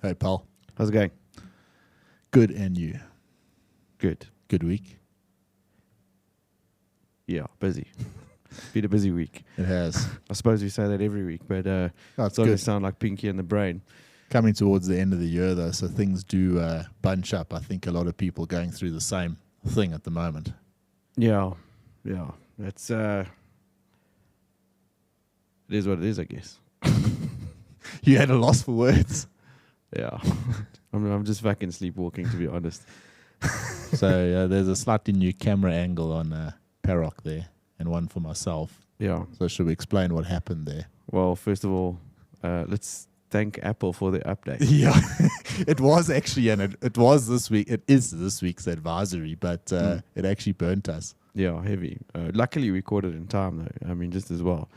Hey, pal. How's it going? Good, and you? Good. Good week? Yeah, busy. Been a busy week. It has. I suppose we say that every week, but Oh, it's it's going to good. sound like Pinky and the Brain. Coming towards the end of the year, though, so things do bunch up. I think a lot of people going through the same thing at the moment. Yeah. It's it is what it is, I guess. You had a loss for words. Yeah. I'm just fucking sleepwalking, to be honest. So there's a slightly new camera angle on Parock there, and one for myself. Yeah. So should we explain what happened there? Well, first of all, let's thank Apple for the update. Yeah, it was actually, and it was this week. It is this week's advisory, but it actually burnt us. Yeah, heavy. Luckily, we caught it in time, though. I mean, just as well.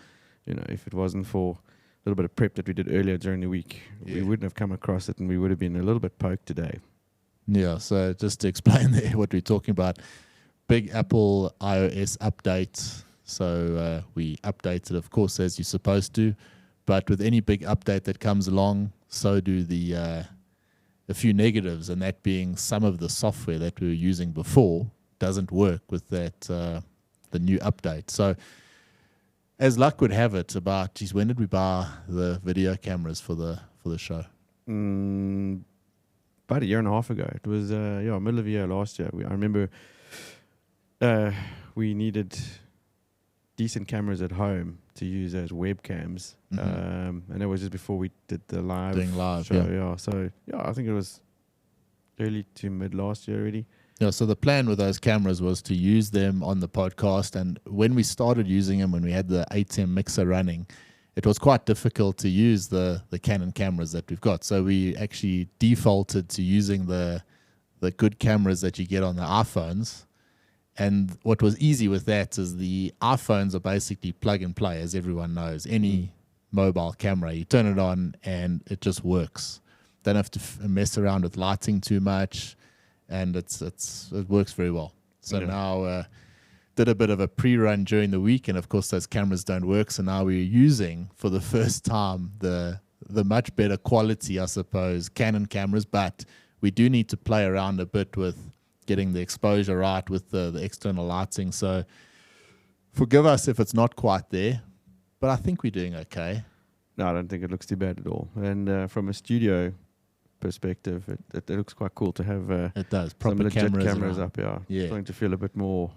You know, if it wasn't for a little bit of prep that we did earlier during the week, we wouldn't have come across it, and we would have been a little bit poked today. Yeah, so just to explain there what we're talking about, big Apple iOS update. So we updated, of course, as you're supposed to, but with any big update that comes along, so do a few negatives, and that being some of the software that we were using before doesn't work with that the new update. So as luck would have it, when did we buy the video cameras for the show? About a year and a half ago. It was middle of the year last year. I remember we needed decent cameras at home to use as webcams, and that was just before we did the Doing live show. yeah. So I think it was early to mid last year already. Yeah, so the plan with those cameras was to use them on the podcast, and when we started using them, when we had the 8M mixer running, it was quite difficult to use the Canon cameras that we've got. So we actually defaulted to using the good cameras that you get on the iPhones. And what was easy with that is the iPhones are basically plug and play, as everyone knows. Any mobile camera, you turn it on and it just works. Don't have to mess around with lighting too much, and it works very well. So now did a bit of a pre-run during the week, and of course those cameras don't work. So now we're using for the first time the much better quality, I suppose, Canon cameras, but we do need to play around a bit with getting the exposure right with the external lighting. So forgive us if it's not quite there, but I think we're doing okay. No, I don't think it looks too bad at all. And from a studio perspective, it looks quite cool to have it does some proper legit cameras up. Yeah, Yeah. Starting to feel a bit more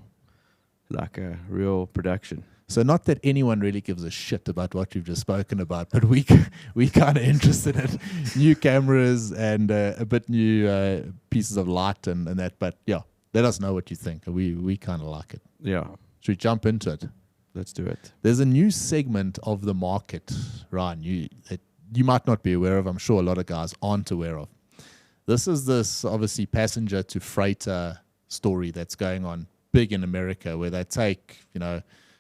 like a real production. So not that anyone really gives a shit about what we've just spoken about, but we kind of interested in new cameras and a bit new pieces of light and that. But yeah, let us know what you think. We kind of like it. Yeah, Should we jump into it? let's do it. There's a new segment of the market, Ryan, that you might not be aware of. I'm sure a lot of guys aren't aware of. This obviously passenger to freighter story that's going on big in America, where they take,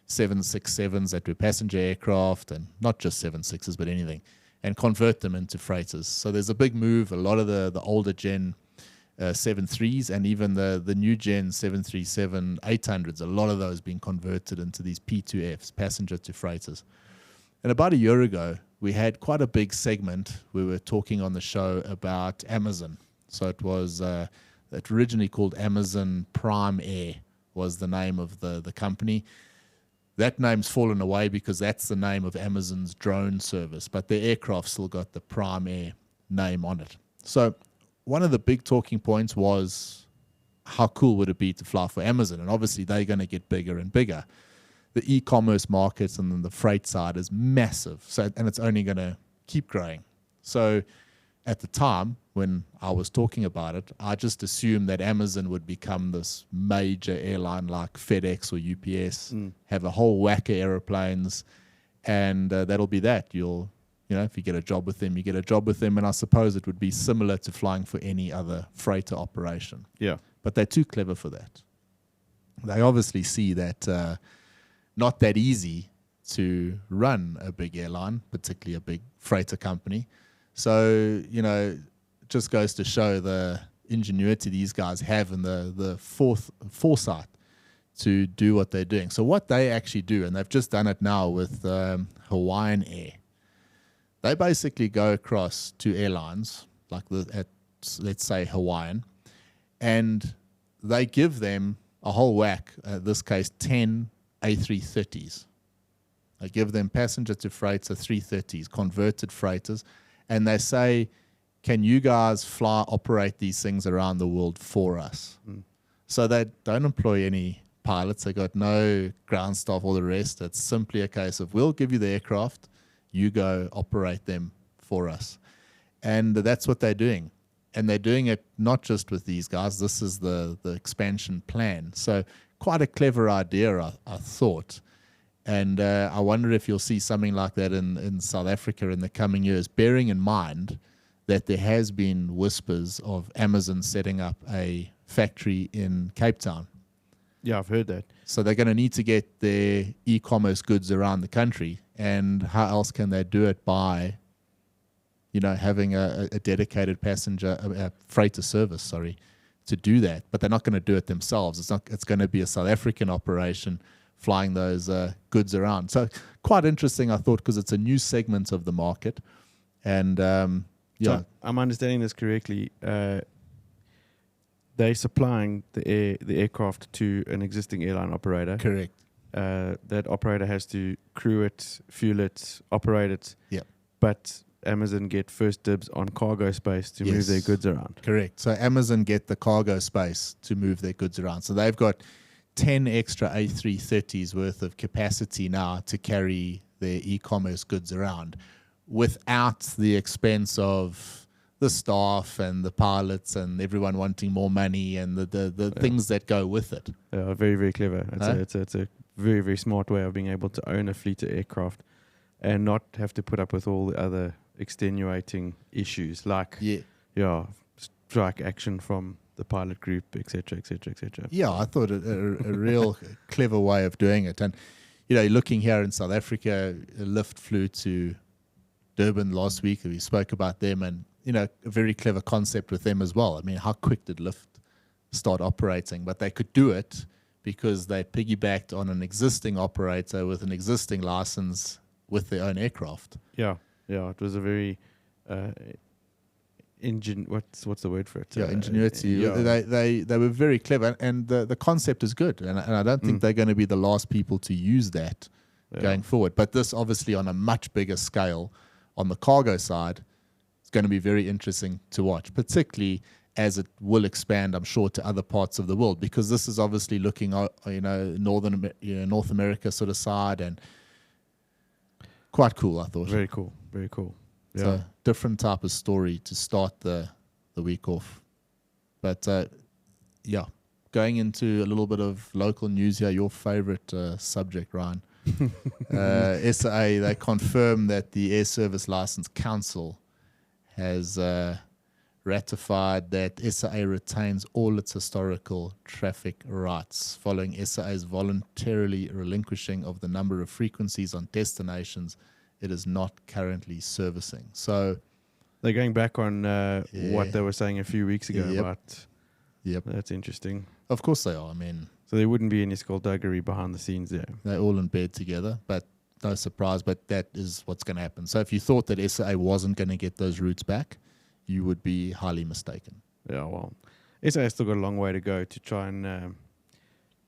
767s that were passenger aircraft, and not just 76s, but anything, and convert them into freighters. So there's a big move. A lot of the older gen 73s and even the new gen 737-800s, a lot of those being converted into these P2Fs, passenger to freighters. And about a year ago, we had quite a big segment. We were talking on the show about Amazon. So it was it originally called Amazon Prime Air was the name of the company. That name's fallen away because that's the name of Amazon's drone service, but their aircraft still got the Prime Air name on it. So one of the big talking points was, how cool would it be to fly for Amazon? And obviously they're going to get bigger and bigger. The e-commerce markets and then the freight side is massive, and it's only going to keep growing. So at the time when I was talking about it, I just assumed that Amazon would become this major airline like FedEx or UPS, have a whole whack of airplanes, and that'll be that. If you get a job with them, you get a job with them, and I suppose it would be similar to flying for any other freighter operation. Yeah. But they're too clever for that. They obviously see that not that easy to run a big airline, particularly a big freighter company. So, just goes to show the ingenuity these guys have and the foresight to do what they're doing. So what they actually do, and they've just done it now with Hawaiian Air, they basically go across to airlines, like let's say Hawaiian, and they give them a whole whack, in this case 10 A330s. They give them passenger to freighter 330s, converted freighters, and they say, can you guys operate these things around the world for us? So they don't employ any pilots. They got no ground staff or the rest. It's simply a case of, we'll give you the aircraft, you go operate them for us. And that's what they're doing. And they're doing it not just with these guys. This is the expansion plan. So quite a clever idea, I thought. And I wonder if you'll see something like that in South Africa in the coming years, bearing in mind that there has been whispers of Amazon setting up a factory in Cape Town. Yeah, I've heard that. So they're going to need to get their e-commerce goods around the country. And how else can they do it by, having a dedicated passenger, freighter service, to do that. But they're not going to do it themselves. It's going to be a South African operation flying those goods around. So quite interesting, I thought, because it's a new segment of the market. And so I'm understanding this correctly. They're supplying the aircraft to an existing airline operator. Correct. That operator has to crew it, fuel it, operate it. Yeah. But Amazon get first dibs on cargo space to move their goods around. Correct. So Amazon get the cargo space to move their goods around. So they've got 10 extra A330s worth of capacity now to carry their e-commerce goods around without the expense of the staff and the pilots and everyone wanting more money and the things that go with it. Very, very clever. It's a very, very smart way of being able to own a fleet of aircraft and not have to put up with all the other extenuating issues like strike action from the pilot group, etc., etc., etc. Yeah, I thought a real clever way of doing it. And, looking here in South Africa, a Lyft flew to Durban last week. We spoke about them and, a very clever concept with them as well. I mean, how quick did Lyft start operating? But they could do it because they piggybacked on an existing operator with an existing license with their own aircraft. Yeah, it was a very what's the word for it? Ingenuity. They were very clever, and the concept is good, and I don't think they're going to be the last people to use that going forward. But this, obviously, on a much bigger scale, on the cargo side, is going to be very interesting to watch, particularly as it will expand, I'm sure, to other parts of the world, because this is obviously looking, North America sort of side, and quite cool, I thought. Very cool, very cool. Yeah. So different type of story to start the week off. But going into a little bit of local news here, your favorite subject, Ryan. SAA, they confirm that the Air Service License Council has ratified that SAA retains all its historical traffic rights following SAA's voluntarily relinquishing of the number of frequencies on destinations it is not currently servicing. So they're going back on what they were saying a few weeks ago about. Yep. That's interesting. Of course they are. I mean, so there wouldn't be any skullduggery behind the scenes there. They're all in bed together, but no surprise, but that is what's going to happen. So if you thought that SAA wasn't going to get those routes back, you would be highly mistaken. Yeah, well, SAA still got a long way to go to try and,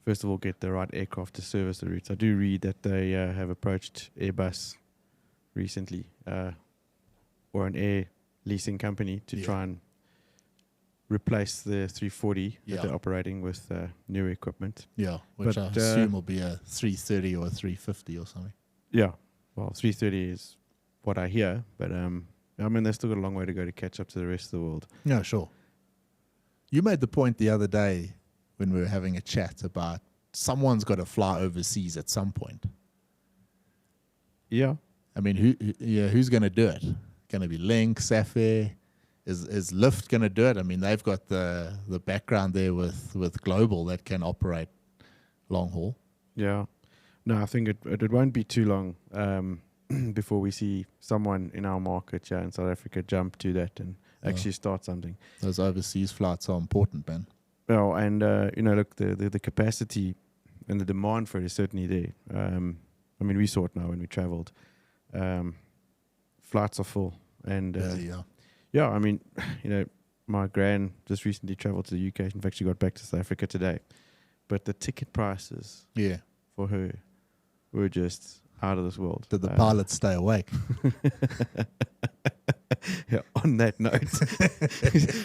first of all, get the right aircraft to service the routes. I do read that they have approached Airbus recently, or an air leasing company to try and replace the 340 that they're operating with new equipment. Yeah, which I assume will be a 330 or a 350 or something. Yeah, well, 330 is what I hear, but I mean, they've still got a long way to go to catch up to the rest of the world. Yeah, sure. You made the point the other day when we were having a chat about someone's got to fly overseas at some point. Yeah. I mean, who's going to do it? Going to be Link, Safair? Is Lyft going to do it? I mean, they've got the background there with Global that can operate long haul. Yeah. No, I think it won't be too long before we see someone in our market here in South Africa jump to that and actually start something. Those overseas flights are important, man. Well, and look, the capacity and the demand for it is certainly there. I mean, we saw it now when we travelled. Flights are full, and yeah. I mean, my gran just recently travelled to the UK. In fact, she got back to South Africa today. But the ticket prices for her were just out of this world. Did the pilot stay awake? Yeah, on that note,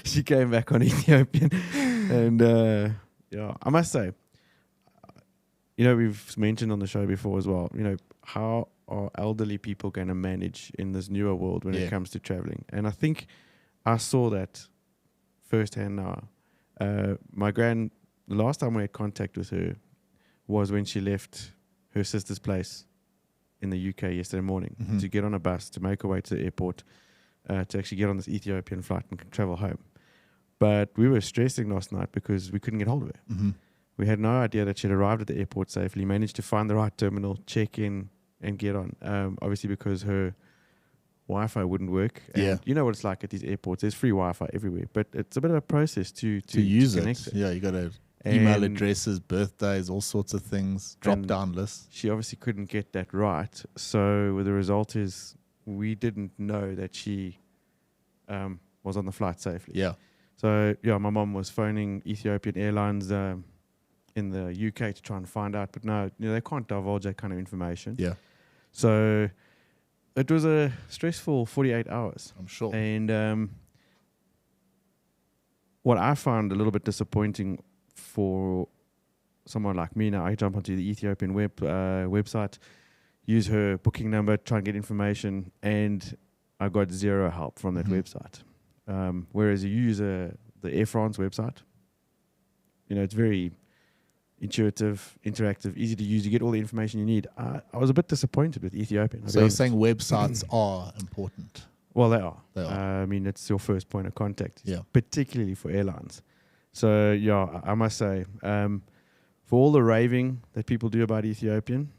she came back on Ethiopian. And I must say, we've mentioned on the show before as well, how are elderly people going to manage in this newer world when it comes to traveling? And I think I saw that firsthand now. My gran, the last time we had contact with her was when she left her sister's place in the UK yesterday morning to get on a bus, to make her way to the airport, to actually get on this Ethiopian flight and travel home. But we were stressing last night because we couldn't get hold of her. We had no idea that she'd arrived at the airport safely, managed to find the right terminal, check in, and get on. Obviously, because her Wi-Fi wouldn't work. And you know what it's like at these airports. There's free Wi-Fi everywhere, but it's a bit of a process to use connect it. Yeah, you got to email addresses, birthdays, all sorts of things, drop-down lists. She obviously couldn't get that right. So the result is we didn't know that she was on the flight safely. Yeah. So, my mom was phoning Ethiopian Airlines in the UK to try and find out. But no, they can't divulge that kind of information. Yeah. So it was a stressful 48 hours. I'm sure. And what I found a little bit disappointing for someone like me now, I jump onto the Ethiopian website, use her booking number, try and get information, and I got zero help from that website. Whereas you use the Air France website, it's very intuitive, interactive, easy to use. You get all the information you need. I was a bit disappointed with Ethiopian. So you're saying websites are important? Well, they are. They are. I mean, it's your first point of contact, Yeah. particularly for airlines. So, I must say, for all the raving that people do about Ethiopian,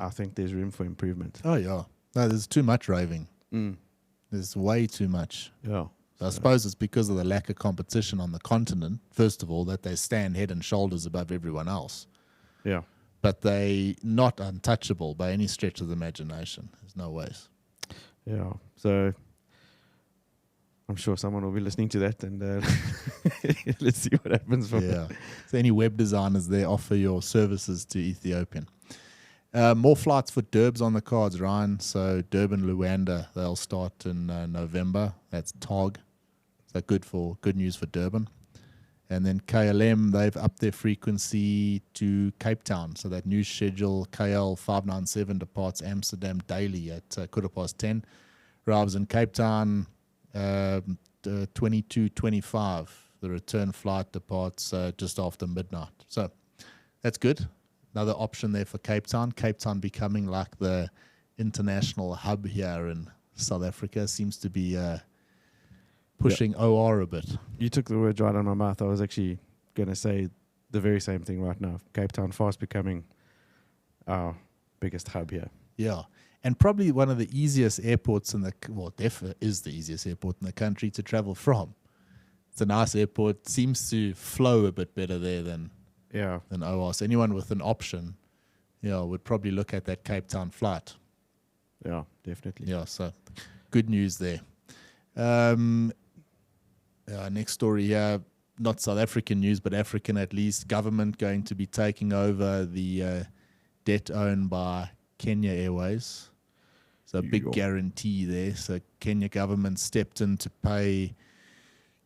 I think there's room for improvement. Oh, yeah. No, there's too much raving. There's way too much. Yeah. So I suppose it's because of the lack of competition on the continent, first of all, that they stand head and shoulders above everyone else. Yeah. But they not untouchable by any stretch of the imagination. There's no ways. Yeah. So I'm sure someone will be listening to that, and let's see what happens from there. So any web designers there, offer your services to Ethiopian. More flights for Durbs on the cards, Ryan. So Durban, Luanda, they'll start in November. That's TOG. So good news for Durban. And then KLM, they've upped their frequency to Cape Town. So that new schedule, KL 597 departs Amsterdam daily at 10:15. Arrives in Cape Town 22:25. The return flight departs just after midnight. So that's good. Another option there for Cape Town. Cape Town becoming like the international hub here in South Africa. Seems to be pushing OR a bit. You took the words right out of my mouth. I was actually going to say the very same thing right now. Cape Town fast becoming our biggest hub here. Yeah. And probably one of the easiest airports definitely is the easiest airport in the country to travel from. It's a nice airport. Seems to flow a bit better there than OR. So anyone with an option, would probably look at that Cape Town flight. Yeah, definitely. Yeah, so good news there. Next story here, not South African news, but African at least. Government going to be taking over the debt owned by Kenya Airways. So a big guarantee there. So Kenya government stepped in to pay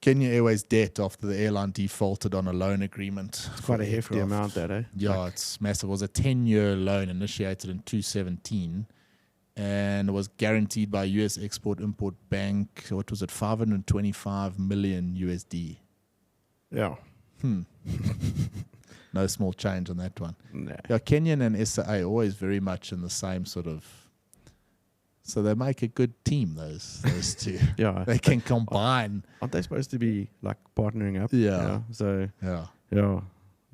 Kenya Airways debt after the airline defaulted on a loan agreement. It's quite a hefty amount, that, eh? Yeah, it's massive. It was a 10-year loan initiated in 2017 and was guaranteed by US Export-Import Bank. What was it? 525 million USD. Yeah. No small change on that one. Nah. Yeah, Kenyan and SAA are always very much in the same sort of. So they make a good team, those two. Yeah. They can combine. Aren't they supposed to be like partnering up? Yeah. So Yeah. yeah,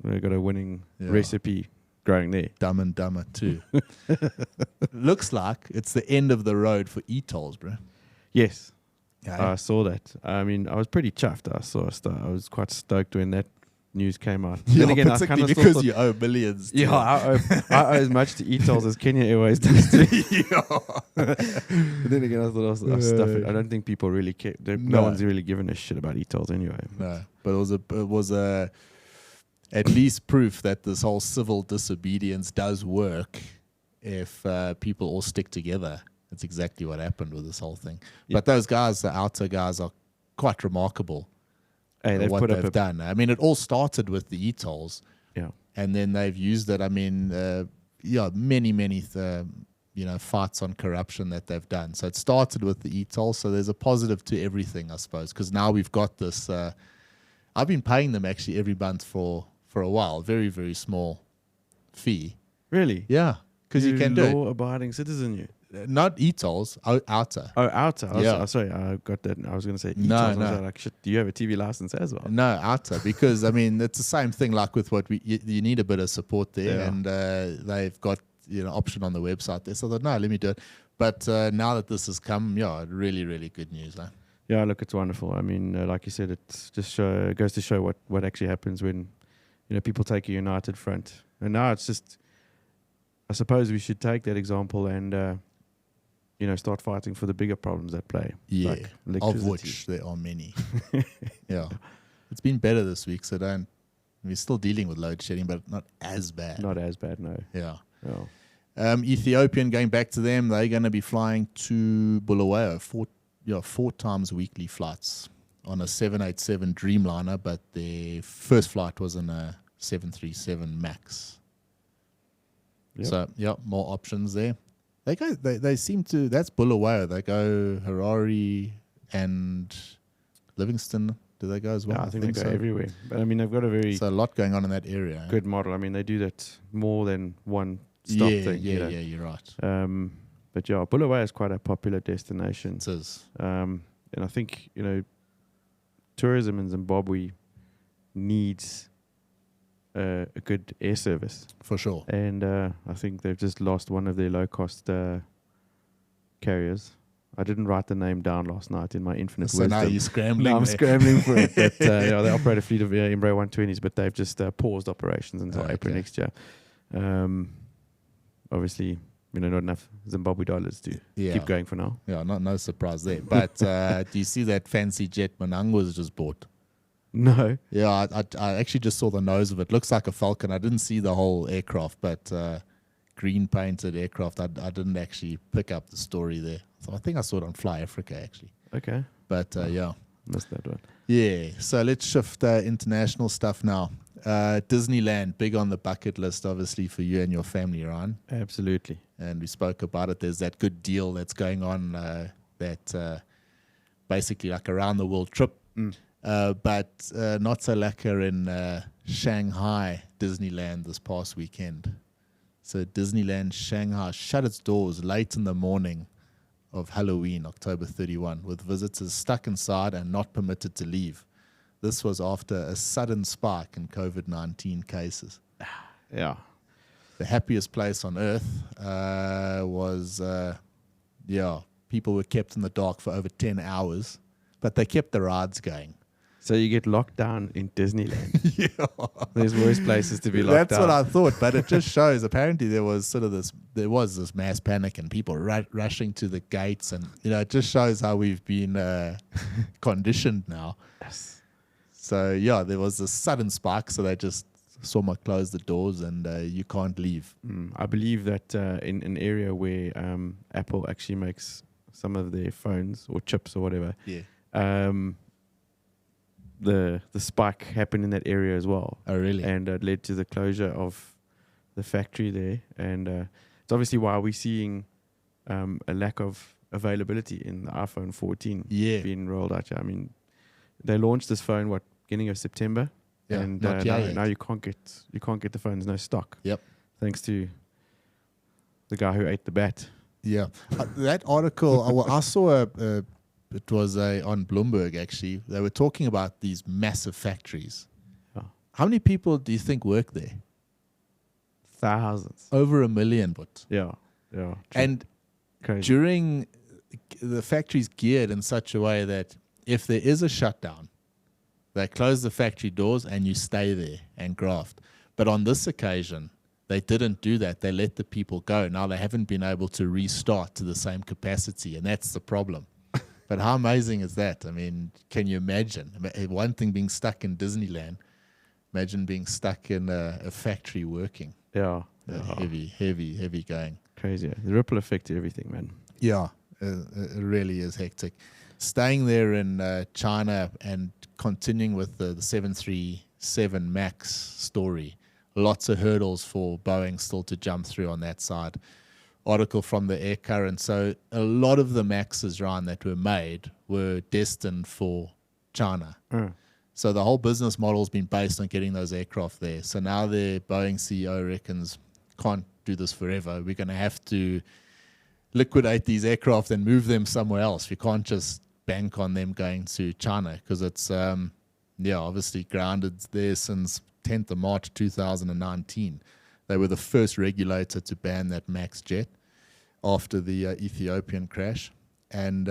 they got a winning recipe. growing there. Dumb and Dumber too. Looks like it's the end of the road for e-tolls, bro. Yes, Yeah. I saw that. I mean, I was pretty chuffed. I was quite stoked when that news came out. Yeah, Then again, I particularly kinda because thought, you owe millions. yeah, I owe as much to e-tolls as Kenya Airways does to. But then again, I thought I'll stuff it. I don't think people really care. No No. one's really given a shit about e-tolls anyway. No, but it was at least proof that this whole civil disobedience does work if people all stick together. That's exactly what happened with this whole thing. Yeah. But those guys, the outer guys, are quite remarkable. Hey, they've what put they've up done. I mean, it all started with the e-tolls, yeah. and then they've used it. I mean, many fights on corruption that they've done. So it started with the e-tolls. So there's a positive to everything, I suppose, because now we've got this. I've been paying them actually every month for a while. Very, very small fee. Really? Yeah, because you can do it. Law-abiding citizen, you. Not e-tolls, outer. Oh, outer. Yeah. Sorry, I got that. I was going to say No, e-tolls. I was no. like, shit, do you have a TV license as well? No, outer, because I mean it's the same thing. Like with what you need a bit of support there, Yeah. and they've got option on the website there. So I thought, no, let me do it. But now that this has come, really, really good news. Huh? Yeah, look, it's wonderful. I mean, like you said, it just goes to show what actually happens when people take a united front. And now it's just, I suppose we should take that example and start fighting for the bigger problems at play. Yeah, like of electricity. which there are many. Yeah, it's been better this week, so we're still dealing with load shedding, but not as bad. Not as bad, no. Yeah. Yeah. Ethiopian, going back to them, they're going to be flying to Bulawayo 4 times weekly flights on a 787 Dreamliner, but their first flight was in a 737 Max. Yep. So, more options there. They seem to, that's Bulawayo. They go Harare and Livingston. Do they go as well? Yeah, I think they go everywhere. But I mean, they've got a very So a lot going on in that area. good model. I mean, they do that more than one stop thing. Yeah, you're right. But yeah, Bulawayo is quite a popular destination. It is. And I think, tourism in Zimbabwe needs a good air service. For sure. And I think they've just lost one of their low-cost carriers. I didn't write the name down last night in my infinite So wisdom. now you're scrambling. No, I'm there. scrambling for it. But they operate a fleet of Embraer 120s, but they've just paused operations until April next year. Obviously, not enough Zimbabwe dollars to keep going for now. Yeah, no surprise there. But do you see that fancy jet Manangwa's just bought? No. Yeah, I actually just saw the nose of it. Looks like a Falcon. I didn't see the whole aircraft, but green painted aircraft. I didn't actually pick up the story there. So I think I saw it on Fly Africa actually. Okay. But yeah. Missed that one. Yeah, so let's shift international stuff now. Disneyland, big on the bucket list, obviously, for you and your family, Ryan. Absolutely. And we spoke about it. There's that good deal that's going on, that basically like around the world trip. But not so lacquer in Shanghai Disneyland this past weekend. So Disneyland Shanghai shut its doors late in the morning of Halloween, October 31, with visitors stuck inside and not permitted to leave. This was after a sudden spike in COVID-19 cases. Yeah. The happiest place on earth was, people were kept in the dark for over 10 hours, but they kept the rides going. So you get locked down in Disneyland. Yeah. There's worse places to be locked That's down. what I thought, but it just shows apparently there was this mass panic and people rushing to the gates, and it just shows how we've been conditioned now. Yes. So yeah, there was a sudden spike, so they just close the doors and you can't leave. I believe that in an area where Apple actually makes some of their phones or chips or whatever, the spike happened in that area as well. Oh, really? And it led to the closure of the factory there. And it's obviously why we're seeing a lack of availability in the iPhone 14 being rolled out. I mean, they launched this phone, beginning of September? Yeah, and now you can't get the phone. There's no stock. Yep. Thanks to the guy who ate the bat. Yeah. That article, I saw it was on Bloomberg actually. They were talking about these massive factories. Yeah. How many people do you think work there? Thousands. Over 1 million, but Yeah. and Crazy. during the factory's geared in such a way that if there is a shutdown, they close the factory doors and you stay there and graft. But on this occasion, they didn't do that. They let the people go. Now they haven't been able to restart to the same capacity, and that's the problem. But how amazing is that? I mean, can you imagine? One thing being stuck in Disneyland, imagine being stuck in a factory working. Yeah. Heavy going. Crazy. The ripple effect to everything, man. Yeah, it really is hectic. Staying there in China and continuing with the 737 MAX story, lots of hurdles for Boeing still to jump through on that side. Article from the Air Current. So a lot of the MAXs, Ryan, that were made were destined for China. So the whole business model has been based on getting those aircraft there. So now the Boeing CEO reckons, can't do this forever. We're going to have to liquidate these aircraft and move them somewhere else. We can't just bank on them going to China because it's, obviously grounded there since 10th of March 2019. They were the first regulator to ban that MAX jet after the Ethiopian crash. And,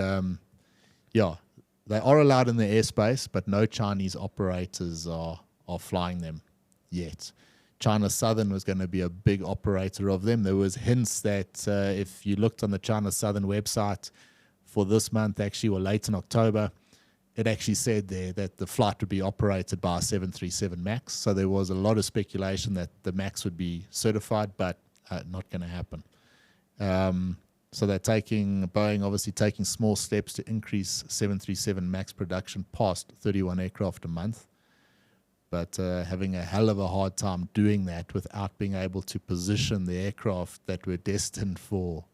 they are allowed in the airspace, but no Chinese operators are flying them yet. China Southern was going to be a big operator of them. There was hints that if you looked on the China Southern website for this month, actually, or late in October, it actually said there that the flight would be operated by a 737 MAX. So there was a lot of speculation that the MAX would be certified, but not going to happen. So they're Boeing obviously taking small steps to increase 737 MAX production past 31 aircraft a month, but having a hell of a hard time doing that without being able to position the aircraft that were destined for.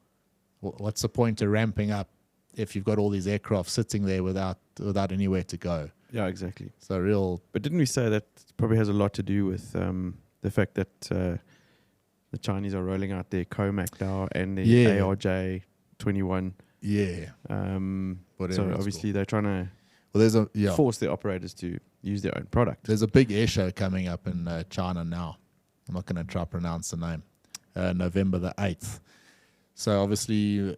What's the point of ramping up if you've got all these aircraft sitting there without anywhere to go? Yeah, exactly. So But didn't we say that probably has a lot to do with the fact that the Chinese are rolling out their COMAC now and the ARJ 21. Yeah. So obviously they're trying to force their operators to use their own product. There's a big air show coming up in China now. I'm not going to try to pronounce the name. November the 8th. So obviously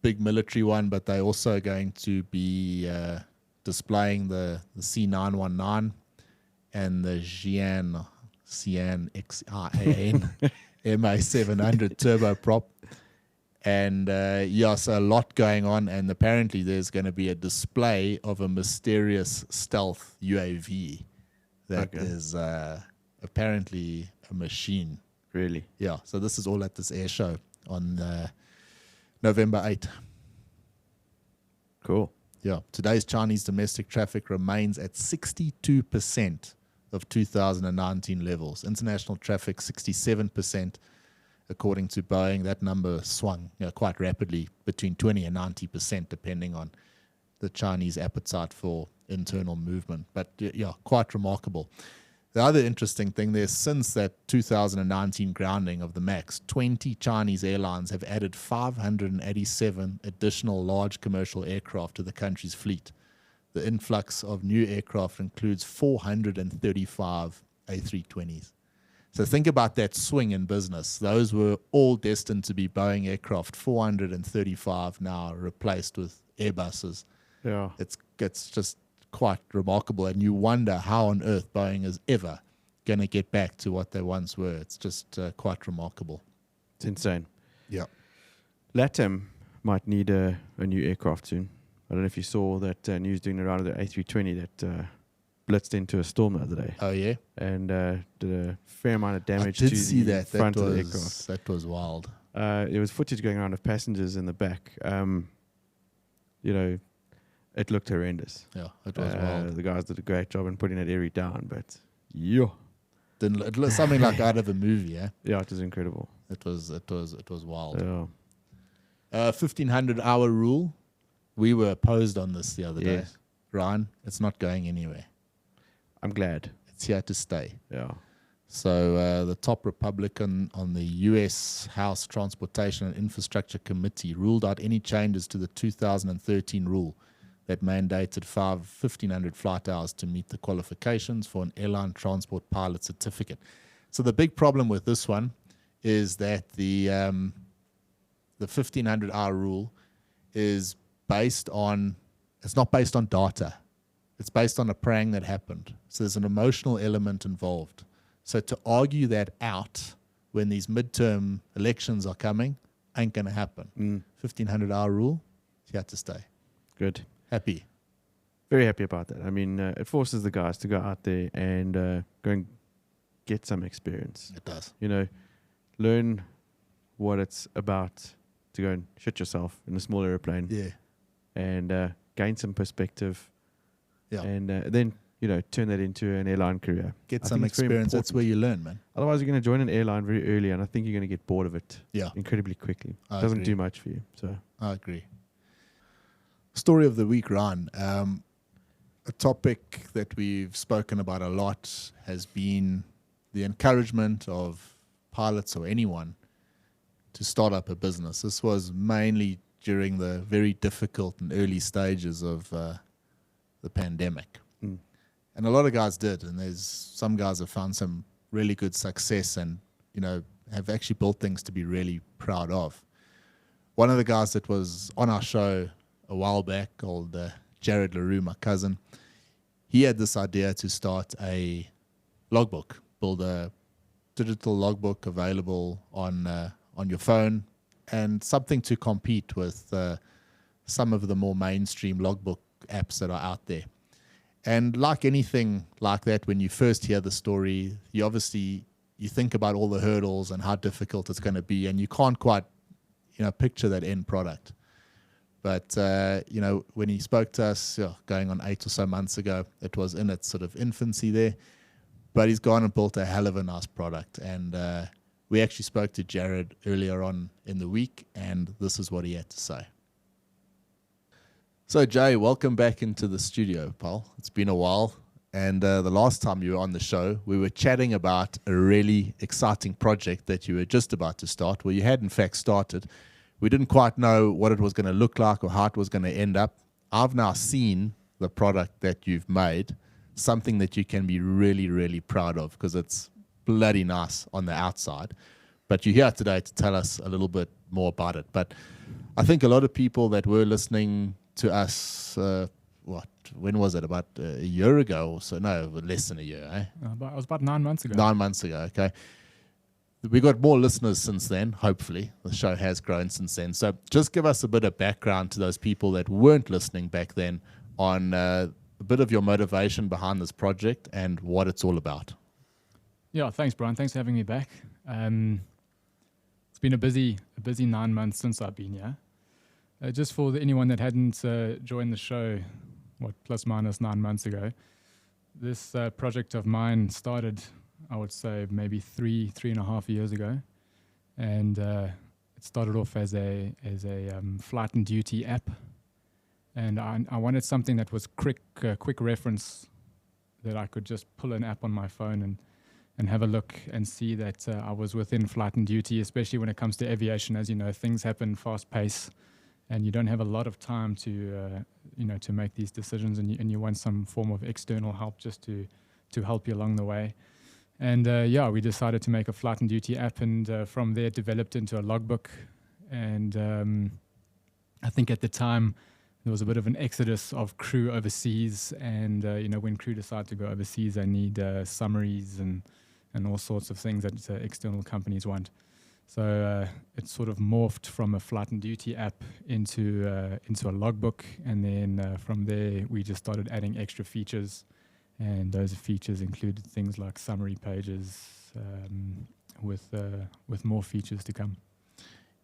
big military one, but they're also going to be displaying the C919 and the Xi'an XIAN MA700 turboprop. And so a lot going on, and apparently there's going to be a display of a mysterious stealth UAV that is apparently a machine. Really? Yeah, so this is all at this air show on November 8th. Cool. Yeah, today's Chinese domestic traffic remains at 62% of 2019 levels. International traffic, 67%. According to Boeing, that number swung quite rapidly between 20 and 90%, depending on the Chinese appetite for internal movement. But quite remarkable. The other interesting thing there, since that 2019 grounding of the MAX, 20 Chinese airlines have added 587 additional large commercial aircraft to the country's fleet. The influx of new aircraft includes 435 A320s. So think about that swing in business. Those were all destined to be Boeing aircraft, 435 now replaced with Airbuses. Yeah. It's just quite remarkable, and you wonder how on earth Boeing is ever going to get back to what they once were. It's just quite remarkable. It's insane. Yeah. LATAM might need a new aircraft soon. I don't know if you saw that news doing around the A320 that blitzed into a storm the other day. Oh, yeah? And did a fair amount of damage to the that. front of the aircraft. That was wild. There was footage going around of passengers in the back. It looked horrendous. Yeah, it was wild. The guys did a great job in putting that area down, but it looked something like out of a movie, yeah? Yeah, it was incredible. It was wild. Yeah. 1,500-hour rule. We were opposed on this the other day. Ryan, it's not going anywhere. I'm glad. It's here to stay. Yeah. So the top Republican on the U.S. House Transportation and Infrastructure Committee ruled out any changes to the 2013 rule that mandated 1,500 flight hours to meet the qualifications for an airline transport pilot certificate. So the big problem with this one is that the 1500-hour rule is based on, it's not based on data. It's based on a prang that happened. So there's an emotional element involved. So to argue that out when these midterm elections are coming ain't going to happen. 1500-hour rule, you have to stay. Good. Happy. Very happy about that. I mean, it forces the guys to go out there and go and get some experience. It does. You know, learn what it's about to go and shit yourself in a small airplane. Yeah. And gain some perspective. Yeah. And then, you know, turn that into an airline career. Get some experience. That's where you learn, man. Otherwise, you're going to join an airline very early, and I think you're going to get bored of it incredibly quickly. It doesn't do much for you. So I agree. Story of the week, Ryan. A topic that we've spoken about a lot has been the encouragement of pilots or anyone to start up a business. This was mainly during the very difficult and early stages of the pandemic. And a lot of guys did, and there's some guys have found some really good success and, you know, have actually built things to be really proud of. One of the guys that was on our show a while back, called Jared Roux, my cousin, he had this idea to start a logbook, build a digital logbook available on your phone, and something to compete with some of the more mainstream logbook apps that are out there. And like anything like that, when you first hear the story, you think about all the hurdles and how difficult it's going to be, and you can't quite, you know, picture that end product. But, you know, when he spoke to us, going on 8 or so months ago, it was in its sort of infancy there. But he's gone and built a hell of a nice product. And we actually spoke to Jared earlier on in the week, and this is what he had to say. So, Jay, welcome back into the studio, pal. It's been a while. And the last time you were on the show, we were chatting about a really exciting project that you were just about to start. Well, you had, in fact, started. We didn't quite know what it was going to look like or how it was going to end up. I've now seen the product that you've made, something that you can be really, really proud of, because it's bloody nice on the outside. But you're here today to tell us a little bit more about it. But I think a lot of people that were listening to us, when was it? About a year ago or so? No, less than a year, eh? It was about 9 months ago. 9 months ago, okay. We got more listeners since then, hopefully. The show has grown since then. So just give us a bit of background to those people that weren't listening back then on a bit of your motivation behind this project and what it's all about. Yeah, thanks, Bryan. Thanks for having me back. It's been a busy 9 months since I've been here. Just for anyone that hadn't joined the show, plus minus 9 months ago, this project of mine started, I would say, maybe three and a half years ago, and it started off as a flight and duty app, and I wanted something that was quick reference, that I could just pull an app on my phone and have a look and see that I was within flight and duty, especially when it comes to aviation. As you know, things happen fast pace, and you don't have a lot of time to make these decisions, and you want some form of external help just to help you along the way. And we decided to make a flight and duty app, and from there it developed into a logbook. And I think at the time there was a bit of an exodus of crew overseas, and when crew decide to go overseas, they need summaries and all sorts of things that external companies want. So it sort of morphed from a flight and duty app into a logbook, and then from there we just started adding extra features. And those features included things like summary pages, with more features to come.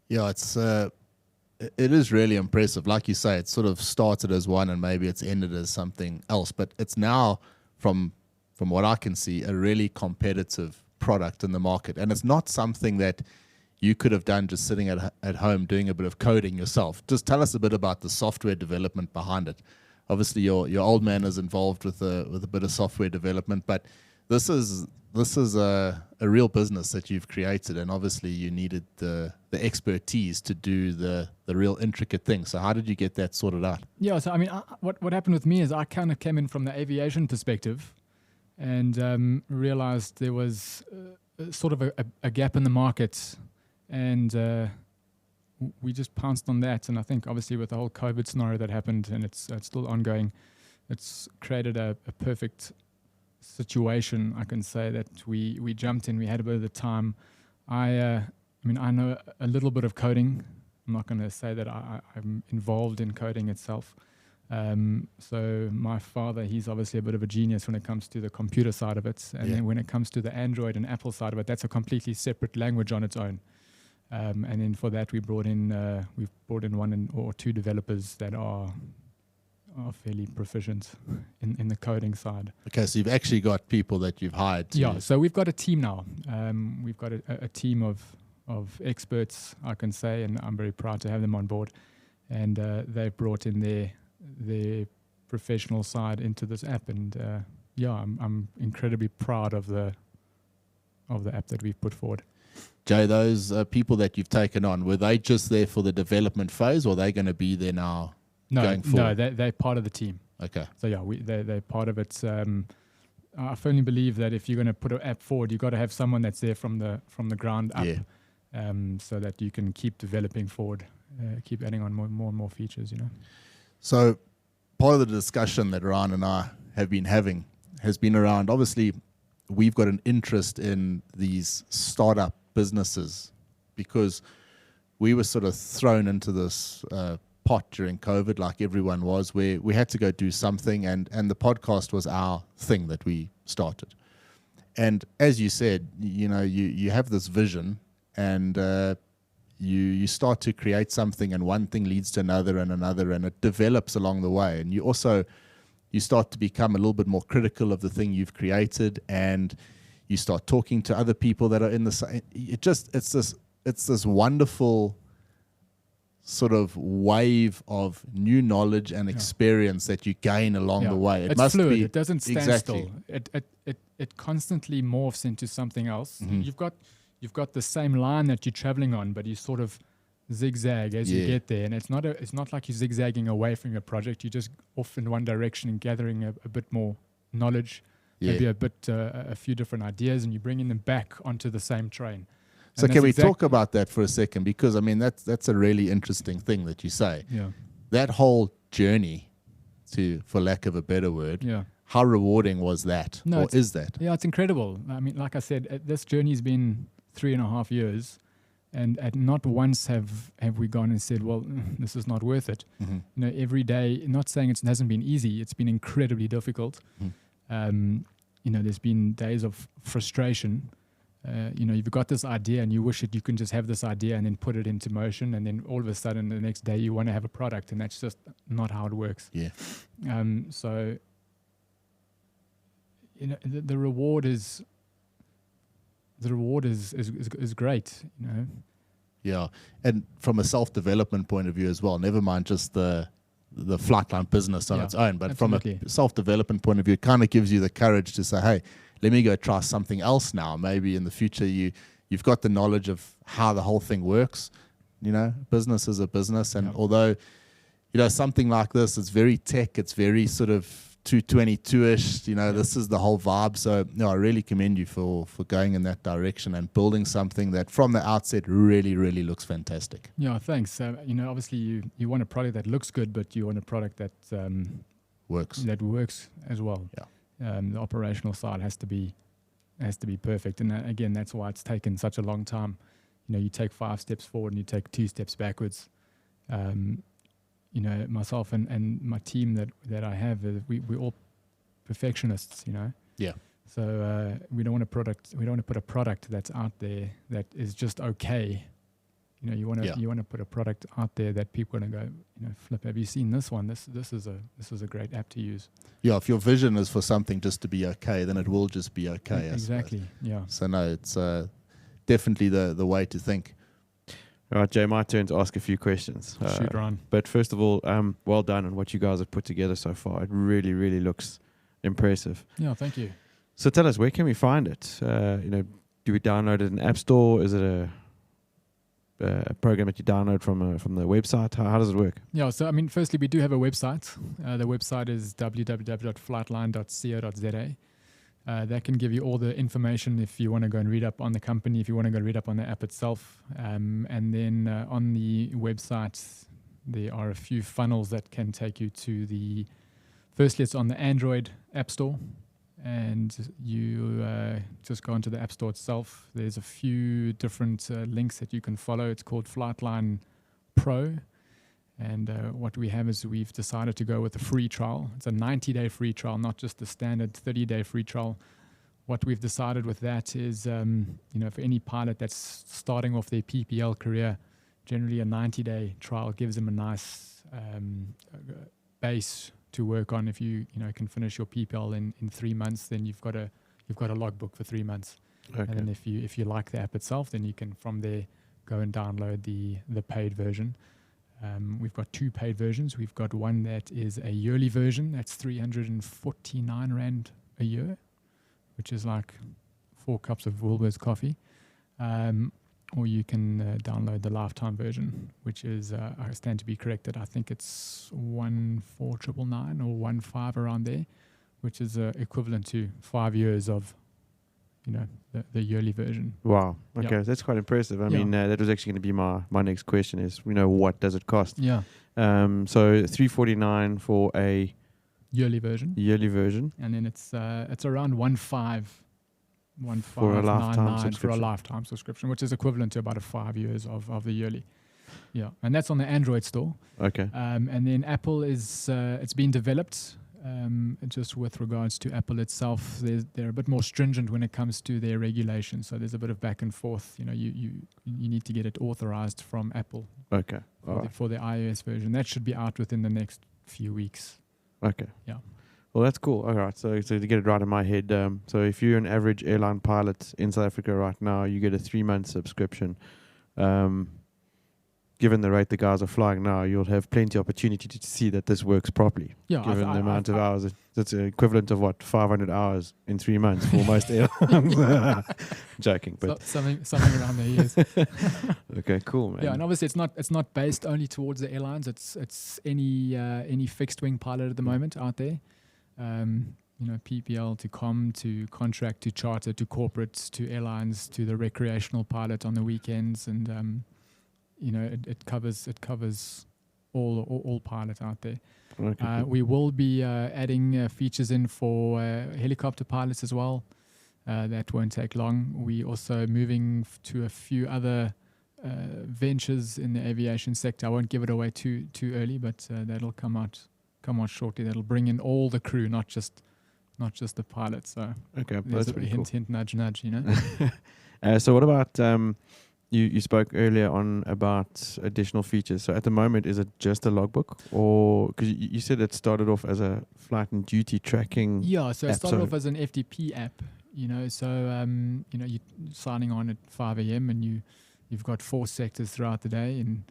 Yeah, it is really impressive. Like you say, it sort of started as one, and maybe it's ended as something else. But it's now, from what I can see, a really competitive product in the market, and it's not something that you could have done just sitting at home doing a bit of coding yourself. Just tell us a bit about the software development behind it. Obviously, your old man is involved with a bit of software development, but this is a real business that you've created, and obviously you needed the expertise to do the real intricate things. So how did you get that sorted out? Yeah, so I mean, what happened with me is I kind of came in from the aviation perspective, and realized there was sort of a gap in the market, and we just pounced on that. And I think obviously with the whole COVID scenario that happened, and it's still ongoing, it's created a perfect situation. I can say that we jumped in, we had a bit of the time. I mean, I know a little bit of coding. I'm not going to say that I'm involved in coding itself. So my father, he's obviously a bit of a genius when it comes to the computer side of it. And then when it comes to the Android and Apple side of it, that's a completely separate language on its own. And then for that, we've brought in one or two developers that are fairly proficient in the coding side. Okay, so you've actually got people that you've hired to... Yeah, so we've got a team now. We've got a team of experts, I can say, and I'm very proud to have them on board. And they've brought in their professional side into this app. And I'm incredibly proud of the app that we've put forward. Jay, those people that you've taken on, were they just there for the development phase, or are they going to be there now? Going forward? No, they're part of the team. Okay. So yeah, they're part of it. I firmly believe that if you're going to put an app forward, you've got to have someone that's there from the ground up, so that you can keep developing forward, keep adding on more and more features. You know. So part of the discussion that Ryan and I have been having has been around. Obviously, we've got an interest in these startup businesses because we were sort of thrown into this pot during COVID, like everyone was, where we had to go do something, and the podcast was our thing that we started. And as you said, you know, you have this vision, and you start to create something, and one thing leads to another, and it develops along the way. And you start to become a little bit more critical of the thing you've created, and you start talking to other people that are in the same. It's this wonderful sort of wave of new knowledge and experience that you gain along the way. It's must fluid. be, It doesn't stand exactly. still. It constantly morphs into something else. Mm-hmm. You've got the same line that you're traveling on, but you sort of zigzag as you get there. And it's not like you're zigzagging away from your project. You're just off in one direction and gathering a bit more knowledge, maybe a few different ideas, and you're bringing them back onto the same train. So can we talk about that for a second? Because, I mean, that's a really interesting thing that you say. Yeah. That whole journey, for lack of a better word, how rewarding was that? No, or is that? Yeah, it's incredible. I mean, like I said, this journey's been 3.5 years, and not once have we gone and said, well, this is not worth it. Mm-hmm. You know, every day, not saying it hasn't been easy, it's been incredibly difficult. Mm-hmm. You know, there's been days of frustration. You know, you've got this idea and you wish that you can just have this idea and then put it into motion, and then all of a sudden the next day you want to have a product, and that's just not how it works. Yeah. So, you know, the reward is great, you know. Yeah. And from a self-development point of view as well, never mind just the Flightline business on its own, but absolutely. from a self-development point of view, it kind of gives you the courage to say, hey, let me go try something else now. Maybe in the future you've got the knowledge of how the whole thing works. You know, business is a business. And although, you know, something like this, it's very tech, it's very sort of 222-ish, you know, this is the whole vibe. So, no, I really commend you for going in that direction and building something that from the outset really, really looks fantastic. Yeah, thanks. You know, obviously you want a product that looks good, but you want a product that works. That works as well. Yeah. The operational side has to be perfect, and again, that's why it's taken such a long time. You know, you take 5 steps forward and you take 2 steps backwards. You know, myself and my team that I have, we're all perfectionists. You know. Yeah. So we don't want to put a product that's out there that is just okay. You know, you want to put a product out there that people are going to go, you know, flip. Have you seen this one? This is a great app to use. Yeah, if your vision is for something just to be okay, then it will just be okay. Exactly. Yeah. So no, it's definitely the way to think. All right, Jay, my turn to ask a few questions. Shoot, Ryan. But first of all, well done on what you guys have put together so far. It really, really looks impressive. Yeah, thank you. So tell us, where can we find it? You know, do we download it in App Store? Is it a program that you download from the website? How does it work? Yeah, so I mean, firstly, we do have a website. The website is www.flightline.co.za. That can give you all the information if you want to go and read up on the company, if you want to go read up on the app itself. And then on the website, there are a few funnels that can take you to the... Firstly, it's on the Android App Store. And you just go into the App Store itself. There's a few different links that you can follow. It's called Flightline Pro. And what we have is we've decided to go with a free trial. It's a 90-day free trial, not just the standard 30-day free trial. What we've decided with that is, for any pilot that's starting off their PPL career, generally a 90-day trial gives them a nice base to work on. If you can finish your PPL in 3 months, then you've got a logbook for 3 months. Okay. And then if you like the app itself, then you can from there go and download the paid version. We've got 2 paid versions. We've got one that is a yearly version. That's 349 Rand a year, which is like 4 cups of Woolworths coffee. Or you can download the lifetime version, which is, I stand to be corrected, I think it's 14,999 or 15 around there, which is equivalent to 5 years of the yearly version. Wow. Okay, that's quite impressive. I mean, that was actually going to be my next question is, what does it cost? Yeah. So 349 for a yearly version. And then it's around 15 for a lifetime subscription, which is equivalent to about 5 years of the yearly. Yeah. And that's on the Android store. Okay. And then Apple is, it's been developed. Just with regards to Apple itself, they're a bit more stringent when it comes to their regulations. So there's a bit of back and forth. You need to get it authorized from Apple. Okay. For the iOS version. That should be out within the next few weeks. Okay. Yeah. Well, that's cool. All right. So to get it right in my head, so if you're an average airline pilot in South Africa right now, you get a 3-month subscription. Given the rate the guys are flying now, you'll have plenty of opportunity to see that this works properly. Yeah, given the amount of hours, that's equivalent of 500 hours in 3 months for most airlines. Joking, but something around there. Yes. Okay, cool, man. Yeah, and obviously it's not based only towards the airlines. It's any fixed wing pilot at the moment out there. PPL to com to contract to charter to corporate to airlines to the recreational pilot on the weekends and. It covers all pilots out there. Okay. We will be adding features in for helicopter pilots as well. That won't take long. We also moving to a few other ventures in the aviation sector. I won't give it away too early, but that'll come out shortly. That'll bring in all the crew, not just the pilots. So okay, there's a hint, nudge. So what about? You spoke earlier on about additional features. So at the moment, is it just a logbook, or because you said it started off as a flight and duty tracking? Yeah, so it started off as an FTP app. So you're signing on at 5 a.m. and you've got 4 sectors throughout the day, and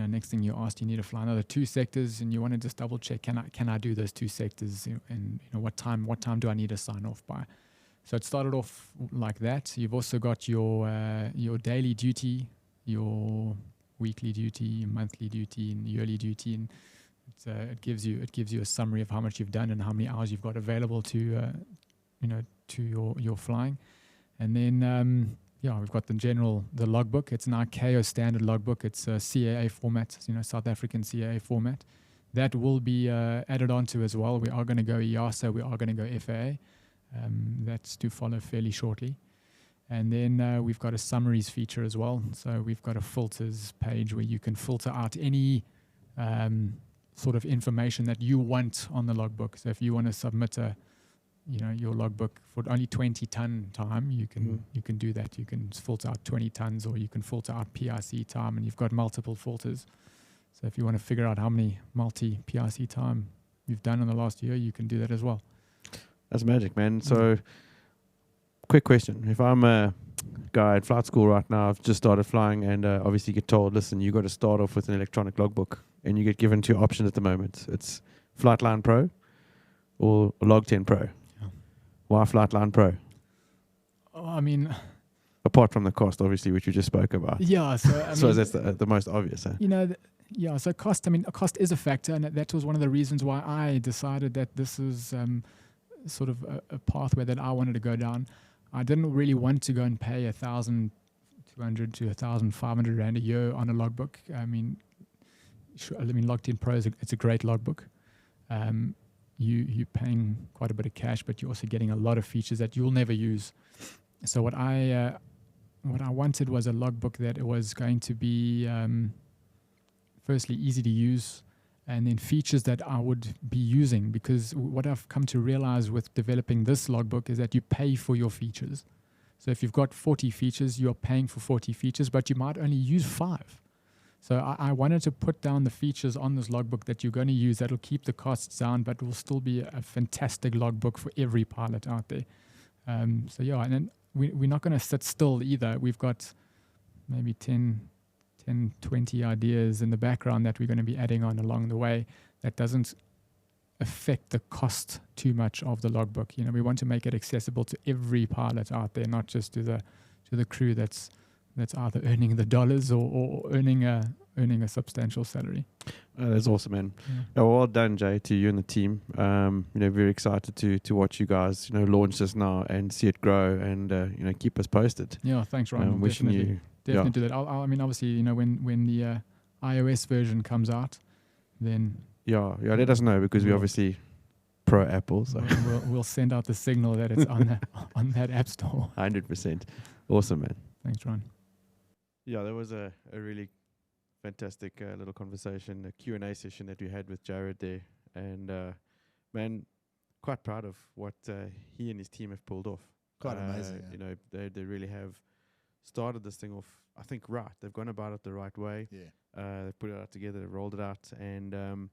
next thing you're asked, you need to fly another 2 sectors, and you want to just double check can I do those 2 sectors, and what time do I need to sign off by? So it started off like that. You've also got your daily duty, your weekly duty, your monthly duty, and yearly duty, and it gives you a summary of how much you've done and how many hours you've got available to your flying. And then we've got the logbook. It's an ICAO standard logbook. It's a CAA format, South African CAA format. That will be added onto as well. We are going to go EASA. We are going to go FAA. That's to follow fairly shortly. And then we've got a summaries feature as well. So we've got a filters page where you can filter out any sort of information that you want on the logbook. So if you want to submit your logbook for only 20-ton time, you can do that. You can filter out 20 tons, or you can filter out PRC time, and you've got multiple filters. So if you want to figure out how many multi-PRC time you've done in the last year, you can do that as well. That's magic, man. So, quick question. If I'm a guy at flight school right now, I've just started flying, and obviously get told, listen, you got to start off with an electronic logbook, and you get given 2 options at the moment. It's Flightline Pro or Log 10 Pro. Yeah. Why Flightline Pro? I mean, apart from the cost, obviously, which you just spoke about. Yeah. So that's the most obvious. Huh? So cost. I mean, cost is a factor, and that was one of the reasons why I decided that this is sort of a pathway that I wanted to go down. I didn't really want to go and pay 1,200 to 1,500 rand a year on a logbook. I mean, Logged In Pro it's a great logbook. You're paying quite a bit of cash, but you're also getting a lot of features that you'll never use. So what I wanted was a logbook that was going to be firstly easy to use, and then features that I would be using, because what I've come to realize with developing this logbook is that you pay for your features. So if you've got 40 features, you're paying for 40 features, but you might only use 5. So I wanted to put down the features on this logbook that you're going to use that'll keep the costs down, but will still be a fantastic logbook for every pilot out there. So yeah, and then we're not going to sit still either. We've got maybe 10, 20 ideas in the background that we're going to be adding on along the way that doesn't affect the cost too much of the logbook. You know, we want to make it accessible to every pilot out there, not just to the crew that's either earning the dollars or earning a substantial salary. That's awesome, man. Yeah. Well done, Jay, to you and the team. Very excited to watch you guys, launch this now and see it grow, and keep us posted. Yeah, thanks, Ryan. Wishing you definitely do that. I mean, obviously, when the iOS version comes out, then let us know, because we obviously pro Apple, so we'll send out the signal that it's on that app store. 100%. Awesome, man. Thanks, Ryan. Yeah, that was a really fantastic little conversation, a Q&A session that we had with Jared there. And, man, quite proud of what he and his team have pulled off. Quite amazing. Yeah. They really have started this thing off, I think, right. They've gone about it the right way. Yeah. They put it out together, they rolled it out, and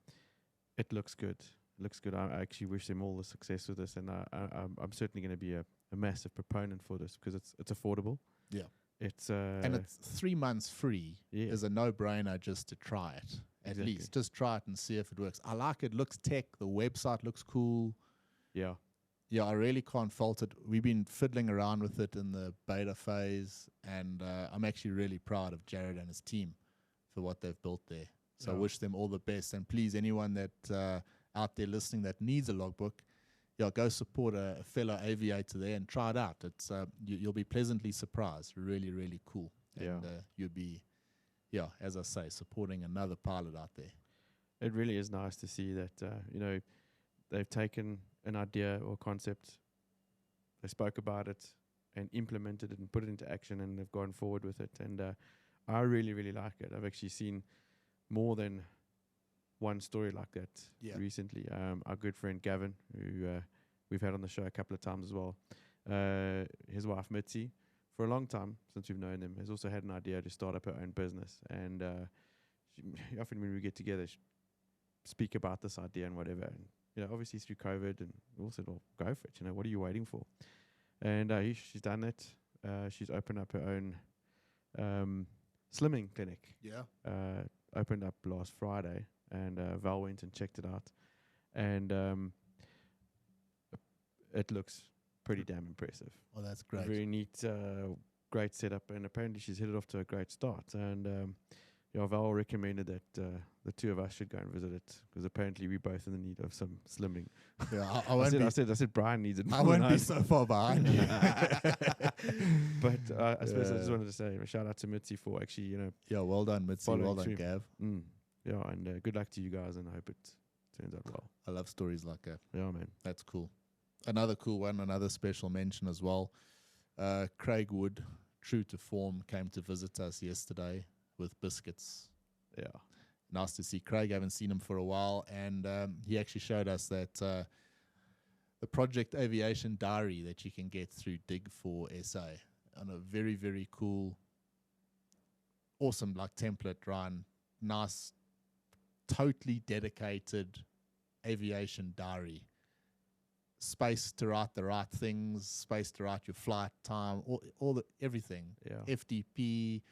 it looks good. It looks good. I actually wish them all the success with this, and I'm certainly going to be a massive proponent for this, because it's affordable. Yeah. And it's 3 months free. Yeah. Is a no-brainer just to try it. At least just try it and see if it works. I like it. Looks tech. The website looks cool. Yeah. Yeah, I really can't fault it. We've been fiddling around with it in the beta phase, and I'm actually really proud of Jared and his team for what they've built there. So I wish them all the best. And please, anyone that out there listening that needs a logbook, go support a fellow aviator there and try it out. It's you'll be pleasantly surprised. Really, really cool. And you'll be, as I say, supporting another pilot out there. It really is nice to see that, they've taken an idea or concept, they spoke about it and implemented it and put it into action, and they've gone forward with it. And I really, really like it. I've actually seen more than one story like that recently. Our good friend Gavin, who we've had on the show a couple of times as well, his wife Mitzi, for a long time since we've known them, has also had an idea to start up her own business. And often when we get together, speak about this idea and whatever. And, obviously through COVID, and we all said, well, go for it. What are you waiting for? And she's done that. She's opened up her own slimming clinic. Yeah. Opened up last Friday. And Val went and checked it out, and it looks pretty damn impressive. Oh, that's great. Very neat, great setup, and apparently she's headed off to a great start. And Val recommended that the two of us should go and visit it, because apparently we're both in the need of some slimming. Yeah, I said Bryan needs it. I won't be so far behind you. But I suppose I just wanted to say a shout out to Mitzi for actually, well done, Mitzi. Well done, Gav. Yeah, and good luck to you guys, and I hope it turns out well. I love stories like that. Yeah, man. That's cool. Another cool one, another special mention as well. Craig Wood, true to form, came to visit us yesterday with biscuits. Yeah. Nice to see Craig. I haven't seen him for a while. And he actually showed us that the Project Aviation diary that you can get through Dig4SA. And a very, very cool, awesome template, Ryan. Nice, totally dedicated aviation diary. Space to write the right things, space to write your flight time, everything. Yeah. FDP,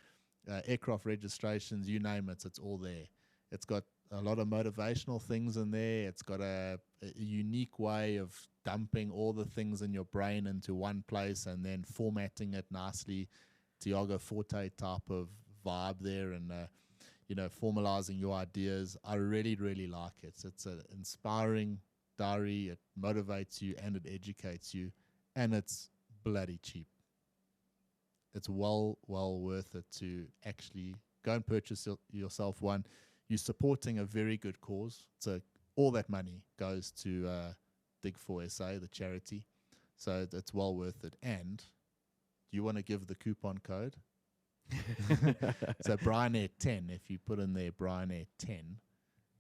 aircraft registrations, you name it, it's all there. It's got a lot of motivational things in there. It's got a unique way of dumping all the things in your brain into one place and then formatting it nicely. Tiago Forte type of vibe there, and formalizing your ideas. I really, really like it. It's an inspiring diary, it motivates you, and it educates you, and it's bloody cheap. It's well worth it to actually go and purchase yourself one. You're supporting a very good cause. So all that money goes to Dig4SA, the charity. So it's well worth it. And do you want to give the coupon code? So BryanAir10, if you put in there BryanAir10,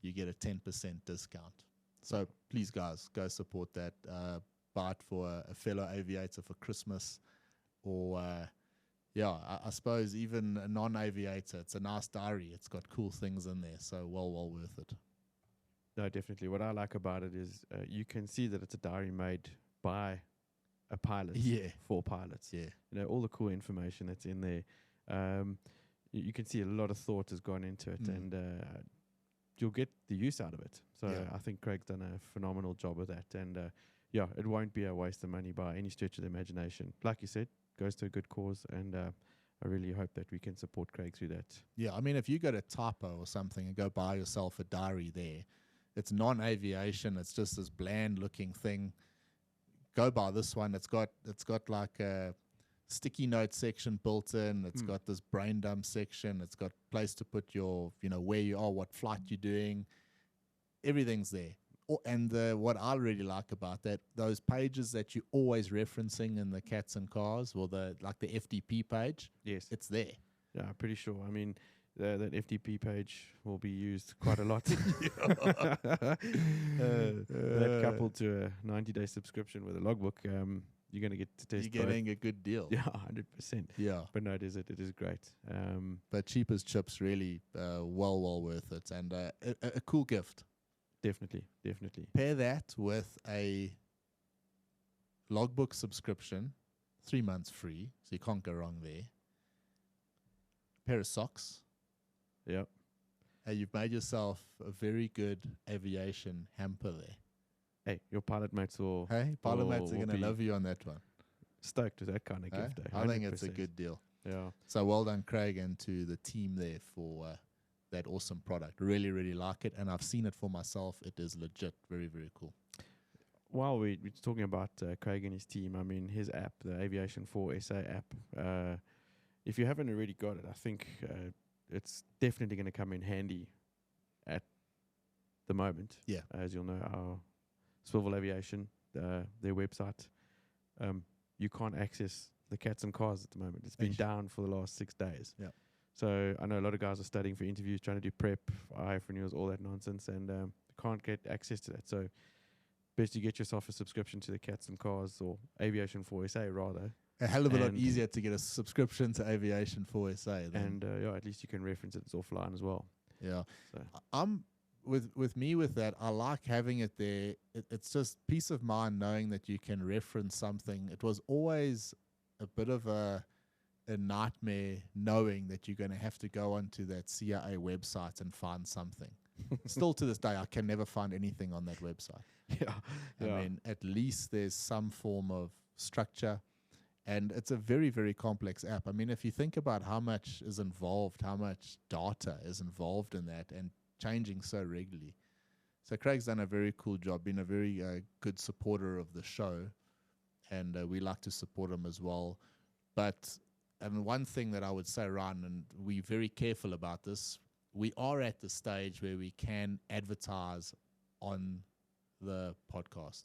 you get a 10% discount. So please, guys, go support that. Buy it for a fellow aviator for Christmas, or I suppose even a non-aviator. It's a nice diary. It's got cool things in there, so well worth it. No, definitely. What I like about it is you can see that it's a diary made by a pilot for pilots. Yeah. You know, all the cool information that's in there. You can see a lot of thought has gone into it, and you'll get the use out of it. So I think Craig's done a phenomenal job of that. And it won't be a waste of money by any stretch of the imagination. Like you said, goes to a good cause, and I really hope that we can support Craig through that. Yeah, I mean, if you go to Typo or something and go buy yourself a diary there, it's non-aviation. It's just this bland-looking thing. Go buy this one. It's got like a sticky note section built in. It's got this brain dump section. It's got place to put your, where you are, what flight you're doing. Everything's there. And what I really like about that, those pages that you're always referencing in the Cats and Cars, or the FDP page, yes, it's there. Yeah, I'm pretty sure. I mean, that FDP page will be used quite a lot. That coupled to a 90-day subscription with a logbook, you're going to get to test. You're getting a good deal. Yeah, 100%. Yeah, but no, it is great. But cheap as chips, really, well worth it, and a cool gift. Definitely. Pair that with a logbook subscription, 3 months free, so you can't go wrong there. A pair of socks. Yep. You've made yourself a very good aviation hamper there. Hey, your pilot mates will... Hey, pilot mates are going to love you on that one. Stoked with that kind of gift. I think it's a good deal. Yeah. So well done, Craig, and to the team there for... that awesome product. Really like it, and I've seen it for myself. It is legit very cool. While we're talking about Craig and his team, I mean, his app, the Aviation 4SA app, if you haven't already got it, I think it's definitely going to come in handy at the moment. Yeah. As you'll know, our Swivel Aviation, their website, you can't access the Cats and Cars at the moment. It's been down for the last 6 days. Yeah. So I know a lot of guys are studying for interviews, trying to do prep, IF renewals, all that nonsense, and can't get access to that. So best you get yourself a subscription to the Cats and Cars, or Aviation 4SA rather. A hell of a lot easier to get a subscription to Aviation 4SA. And at least you can reference it. It's offline as well. Yeah. So. I'm with that. I like having it there. It's just peace of mind knowing that you can reference something. It was always a bit of a nightmare knowing that you're going to have to go onto that CIA website and find something. Still to this day, I can never find anything on that website. Yeah. I mean, at least there's some form of structure, and it's a very complex app. I mean, if you think about how much is involved, how much data is involved in that, and changing so regularly. So Craig's done a very cool job, been a very good supporter of the show, and we like to support him as well. But and one thing that I would say, Ryan, and we're very careful about this, we are at the stage where we can advertise on the podcast.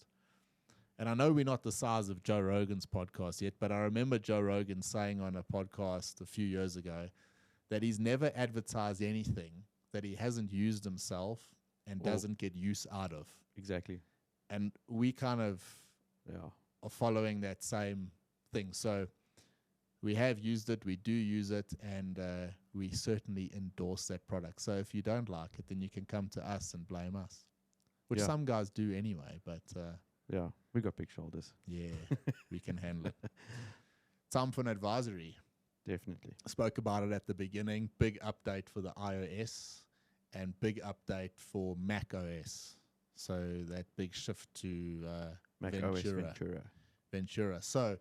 And I know we're not the size of Joe Rogan's podcast yet, but I remember Joe Rogan saying on a podcast a few years ago that he's never advertised anything that he hasn't used himself and doesn't get use out of. Exactly. And we kind of are following that same thing. So we have used it, we do use it, and we certainly endorse that product. So if you don't like it, then you can come to us and blame us, which some guys do anyway. But we got big shoulders. Yeah, we can handle it. Time for an advisory. Definitely. Spoke about it at the beginning. Big update for the iOS and big update for Mac OS. So that big shift to Mac OS Ventura. So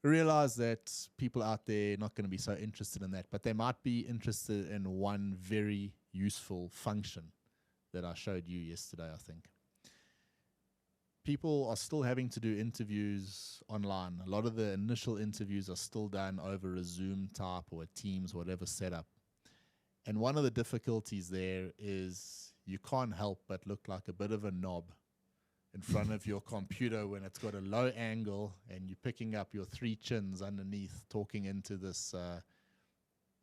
realize that people out there are not going to be so interested in that, but they might be interested in one very useful function that I showed you yesterday, I think. people are still having to do interviews online. A lot of the initial interviews are still done over a Zoom type or a Teams, whatever setup. And one of the difficulties there is you can't help but look like a bit of a knob in front of your computer when it's got a low angle and you're picking up your 3 chins underneath, talking into this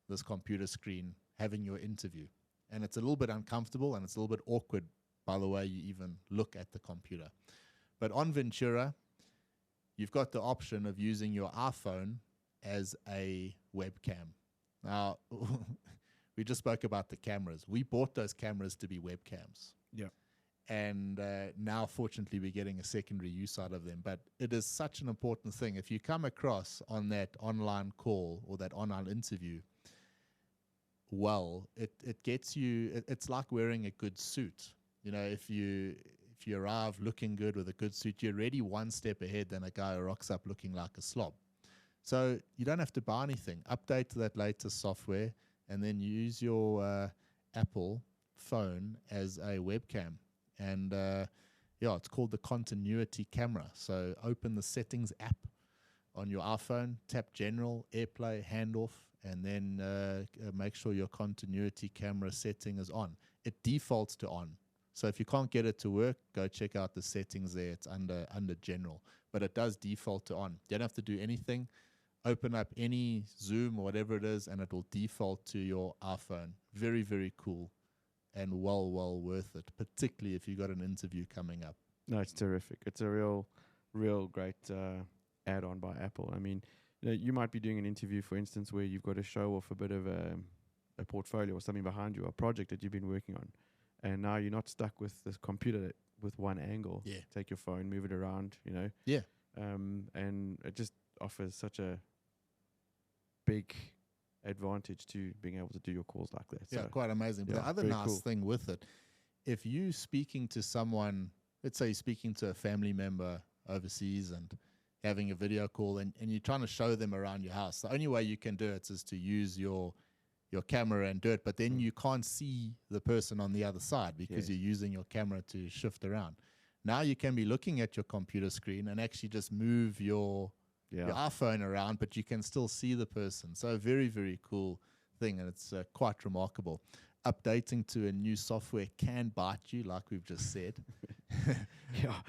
this computer screen, having your interview. And it's a little bit uncomfortable and it's a little bit awkward by the way you even look at the computer. But on Ventura, you've got the option of using your iPhone as a webcam. Now, we just spoke about the cameras. We bought those cameras to be webcams. Yeah. And now, fortunately, we're getting a secondary use out of them. But it is such an important thing. If you come across on that online call or that online interview, well, it gets you, it's like wearing a good suit. You know, if you arrive looking good with a good suit, you're already one step ahead than a guy who rocks up looking like a slob. So you don't have to buy anything. Update to that latest software and then use your Apple phone as a webcam. And it's called the continuity camera. So open the settings app on your iPhone, tap general, AirPlay, handoff, and then make sure your continuity camera setting is on. It defaults to on. So if you can't get it to work, go check out the settings there. It's under general, but it does default to on. You don't have to do anything. Open up any Zoom or whatever it is, and it will default to your iPhone. Very, very cool and well worth it, particularly if you've got an interview coming up. No, it's terrific. It's a real great add-on by Apple. I mean, you might be doing an interview, for instance, where you've got to show off a bit of a portfolio or something behind you, a project that you've been working on. And now you're not stuck with this computer with one angle. Yeah. Take your phone, move it around, Yeah. And it just offers such a big advantage to being able to do your calls like that. Yeah, So, quite amazing. But yeah, the other very nice cool. thing with it, if you speaking to someone, let's say you're speaking to a family member overseas and having a video call and you're trying to show them around your house, the only way you can do it is to use your camera and do it, but then you can't see the person on the other side because you're using your camera to shift around. Now you can be looking at your computer screen and actually just move your iPhone around, but you can still see the person. So a very, very cool thing, and it's quite remarkable. Updating to a new software can bite you, like we've just said.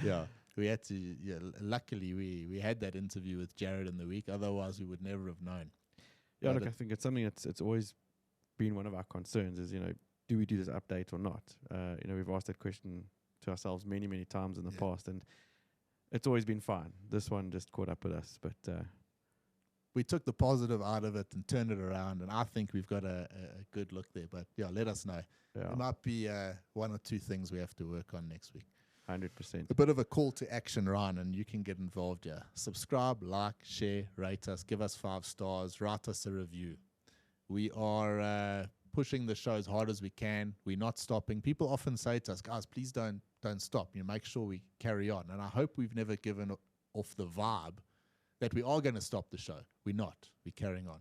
Yeah. We had to, luckily we had that interview with Jared in the week, otherwise we would never have known. Yeah, look, I think it's something it's always been one of our concerns is, do we do this update or not? We've asked that question to ourselves many, many times in the past, and it's always been fine. This one just caught up with us, but we took the positive out of it and turned it around, and I think we've got a good look there. But let us know. Yeah. There might be one or two things we have to work on next week. 100%. A bit of a call to action, Ryan, and you can get involved here. Subscribe, like, share, rate us, give us 5 stars, write us a review. We are pushing the show as hard as we can. We're not stopping. People often say to us, guys, please don't stop. Make sure we carry on. And I hope we've never given off the vibe that we are going to stop the show. We're not. We're carrying on.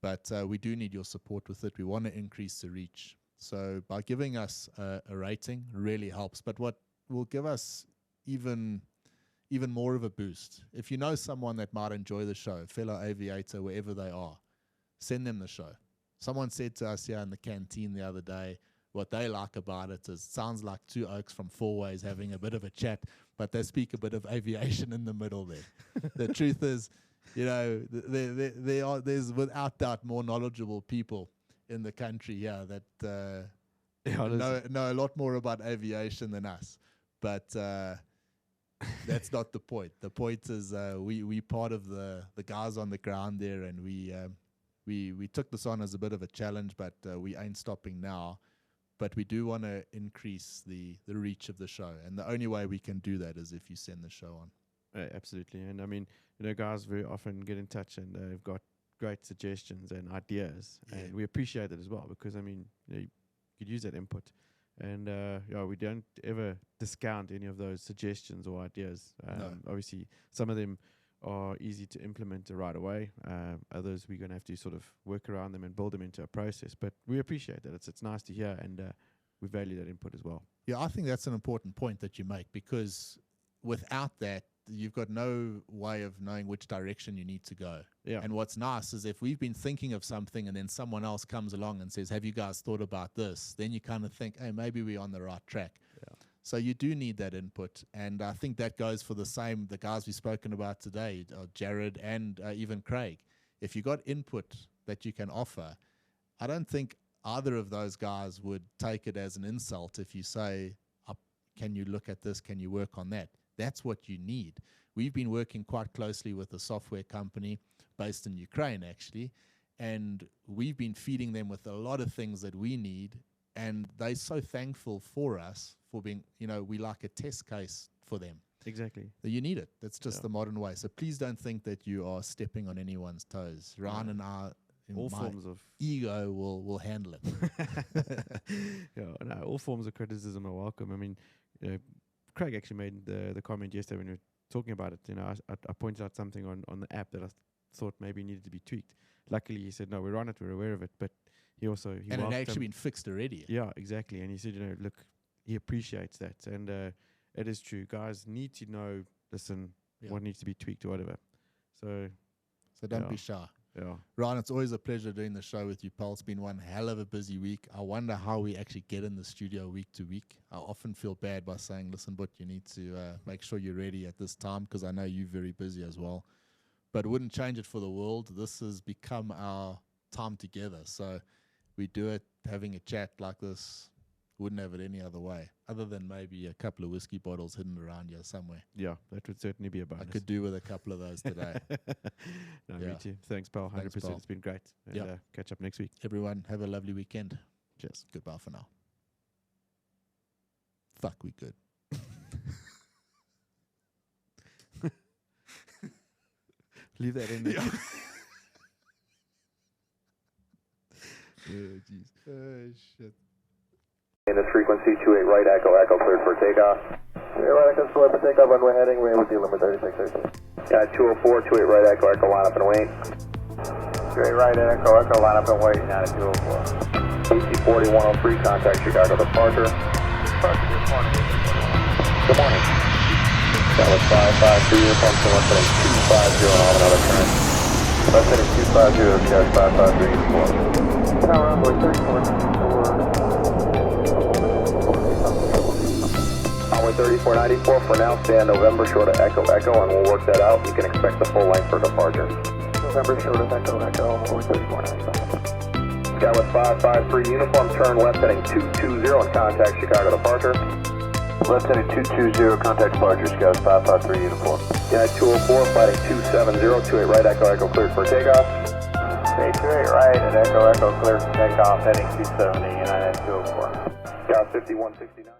But we do need your support with it. We want to increase the reach. So by giving us a rating really helps. But what will give us even more of a boost, if you know someone that might enjoy the show, fellow aviator, wherever they are, send them the show. Someone said to us here in the canteen the other day, what they like about it is it sounds like two oaks from Four Ways having a bit of a chat, but they speak a bit of aviation in the middle there. The truth is, there's without doubt more knowledgeable people in the country here that know a lot more about aviation than us. But that's not the point. The point is we part of the guys on the ground there, and we took this on as a bit of a challenge, but we ain't stopping now. But we do want to increase the reach of the show, and the only way we can do that is if you send the show on. Absolutely. And I mean, guys very often get in touch and they've got great suggestions and ideas, and we appreciate it as well, because I mean, you could use that input, and we don't ever discount any of those suggestions or ideas. No. Obviously, some of them are easy to implement right away. Others we're going to have to sort of work around them and build them into a process. But we appreciate that. It's nice to hear, and we value that input as well. Yeah, I think that's an important point that you make, because without that, you've got no way of knowing which direction you need to go. Yeah. And what's nice is if we've been thinking of something and then someone else comes along and says, have you guys thought about this? Then you kind of think, hey, maybe we're on the right track. Yeah. So you do need that input. And I think that goes for the guys we've spoken about today, Jared and even Craig. If you got input that you can offer, I don't think either of those guys would take it as an insult if you say, can you look at this? Can you work on that? That's what you need. We've been working quite closely with a software company based in Ukraine, actually, and we've been feeding them with a lot of things that we need, and they're so thankful for us for being, we like a test case for them. Exactly. You need it. That's just the modern way. So please don't think that you are stepping on anyone's toes. Ryan and I, all forms of ego will handle it. All forms of criticism are welcome. I mean, Craig actually made the comment yesterday when we were talking about it. I pointed out something on the app that I thought maybe needed to be tweaked. Luckily, he said, no, we're on it, we're aware of it. But he and it had actually been fixed already. Yeah, exactly. And he said, look, he appreciates that. And it is true. Guys need to know, listen, what needs to be tweaked or whatever. So don't be shy. Yeah. Ryan, it's always a pleasure doing the show with you, pal. It's been one hell of a busy week. I wonder how we actually get in the studio week to week. I often feel bad by saying, listen, but you need to make sure you're ready at this time, because I know you're very busy as well. But wouldn't change it for the world. This has become our time together. So we do it having a chat like this. Wouldn't have it any other way, other than maybe a couple of whiskey bottles hidden around here somewhere. Yeah, that would certainly be a bonus. I could do with a couple of those today. Me too. Thanks, pal. 100%. Thanks, pal. It's been great. And catch up next week. Everyone, have a lovely weekend. Cheers. Goodbye for now. Fuck, we good. Leave that in there. Oh, jeez. Oh, shit. In this frequency, 28 right, echo, cleared for takeoff. 28 right, echo, cleared for takeoff, runway heading, way with you, limit 3613. Yeah, 204, 28 right, echo, line up and wait. 28 right, echo, line up and wait, now at 204. EC 4103, contact Chicago departure. Good morning. That was 553, uniform, so left heading 250 on another turn. Left heading 250, Scout 553, uniform. Now runway 34. Runway 3494 for now, stand November short of echo, and we'll work that out. You can expect the full length for departure. November short of echo, runway 3495. Skywest 553, uniform, turn left heading 220 and contact Chicago departure. Left heading 220, contact departure, Skywest 553, uniform. United 204, flighting 270, 28 right, echo, cleared for takeoff. 28 right and echo, cleared for takeoff, heading 270, United 204. Skywest 5169.